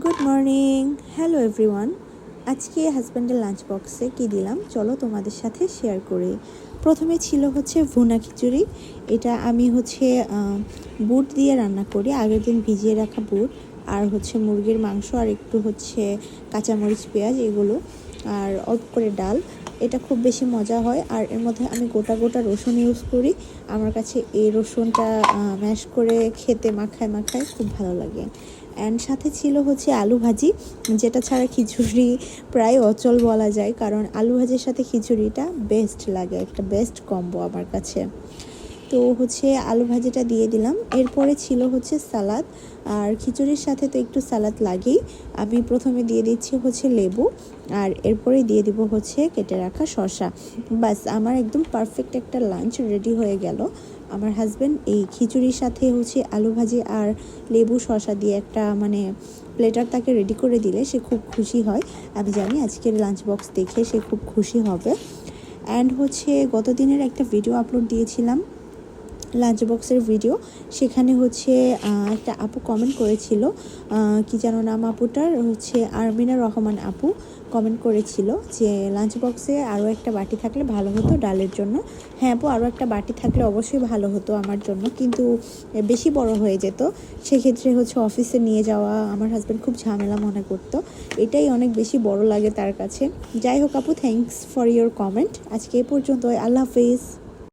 Good morning, hello everyone. আজকে হাজব্যান্ডের lunch বক্সে কী দিলাম চলো তোমাদের সাথে শেয়ার করি। প্রথমে ছিল হচ্ছে ভুনা খিচুড়ি। এটা আমি বুট দিয়ে রান্না করি, আগের দিন ভিজিয়ে রাখা বুট, আর মুরগির মাংস, আর একটু কাঁচামরিচ পেঁয়াজ এগুলো, আর অল্প করে ডাল। এটা খুব বেশি মজা হয়। আর এর মধ্যে আমি গোটা গোটা রসুন ইউজ করি। আমার কাছে এই রসুনটা ম্যাশ করে খেতে মাখায় মাখায় খুব ভালো লাগে। অ্যান্ড সাথে ছিল আলু ভাজি, যেটা ছাড়া খিচুড়ি প্রায় অচল বলা যায়, কারণ আলু ভাজির সাথে খিচুড়িটা বেস্ট লাগে, একটা বেস্ট কম্বো আমার কাছে। তো আলু ভাজিটা দিয়ে দিলাম। এরপরে ছিল সালাদ, আর খিচুড়ির সাথে তো একটু সালাদ লাগেই। আমি প্রথমে দিয়ে দিচ্ছি লেবু, আর এরপরে দিয়ে দিব কেটে রাখা শসা। বাস, আমার একদম পারফেক্ট একটা লাঞ্চ রেডি হয়ে গেল। আমার হাজব্যান্ড এই খিচুড়ির সাথে আলু ভাজি আর লেবু শসা দিয়ে একটা প্লেটার তাকে রেডি করে দিলে সে খুব খুশি হয়। আমি জানি আজকের লাঞ্চ বক্স দেখে সে খুব খুশি হবে। অ্যান্ড গত দিনের একটা ভিডিও আপলোড দিয়েছিলাম, লাঞ্চ বক্সের ভিডিও। সেখানে একটা আপু কমেন্ট করেছিল, কি যেন নাম আপুটার, আরমিনা রহমান আপু কমেন্ট করেছিল যে লাঞ্চ বক্সে আরও একটা বাটি থাকলে ভালো হতো ডালের জন্য। হ্যাঁ আপু, আরও একটা বাটি থাকলে অবশ্যই ভালো হতো আমার জন্য, কিন্তু বেশি বড় হয়ে যেত। সেক্ষেত্রে অফিসে নিয়ে যাওয়া আমার হাজব্যান্ড খুব ঝামেলা মনে করতো, এটাই অনেক বেশি বড় লাগে তার কাছে। যাই হোক আপু, থ্যাঙ্কস ফর ইয়োর কমেন্ট। আজকে এ পর্যন্ত, আল্লাহ হাফিজ।